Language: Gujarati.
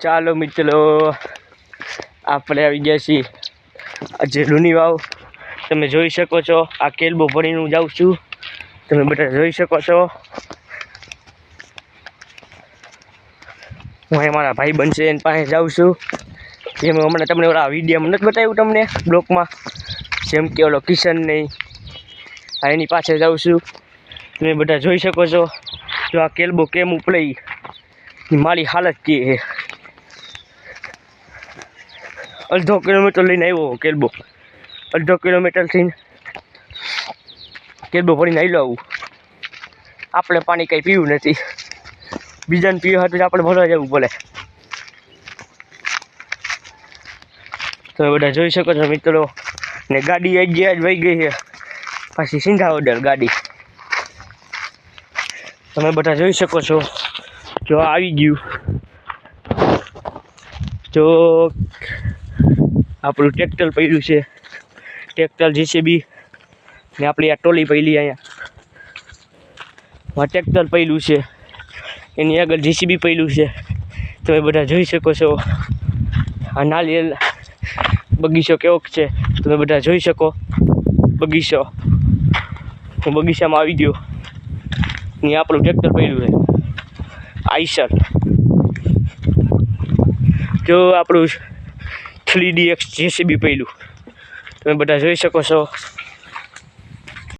ચાલો મિત્રો, આપણે આવી ગયા છીએ આજે લુની વાવ. તમે જોઈ શકો છો આ કેલબો ભરીને હું જાઉં છું. તમે બધા જોઈ શકો છો. હું અહીં મારા ભાઈ બનશે એની પાસે જાઉં છું. જેમ હમણાં તમને ઓલા વિડીયોમાં નથી બતાવ્યું તમને બ્લોકમાં, જેમ કે ઓલો કિશન નહીં, એની પાસે જાઉં છું. તમે બધા જોઈ શકો છો. જો આ કેલબો કેમ ઉપડી મારી હાલત કે છે. અડધો કિલોમીટર લઈને આવ્યો કેલબો, અડધો કિલોમીટરથી કેલબો ભરીને આવી આવું. આપણે પાણી કંઈ પીવું નથી, બીજાને પીવા હતું આપણે ભરવા જવું પડે. તમે બધા જોઈ શકો છો મિત્રો. ને ગાડી જ વહી ગઈ છે પાછી સિંધાવદર ગાડી. તમે બધા જોઈ શકો છો. જો આવી ગયું, જો આપણું ટ્રેક્ટર પડ્યું છે, ટ્રેક્ટર જેસીબી ને આપણી આ ટોલી પડી અહીંયા ટ્રેક્ટર પડ્યું છે, એની આગળ જેસીબી પડ્યું છે. તમે બધા જોઈ શકો છો. આ નાળિયેર બગીચો કેવો છે તમે બધા જોઈ શકો. બગીચો, હું બગીચામાં આવી ગયો. ને આપણું ટ્રેક્ટર પડ્યું છે આઈસર. જો આપણું 3DX જેસીબી પડ્યું તમે બધા જોઈ શકો છો.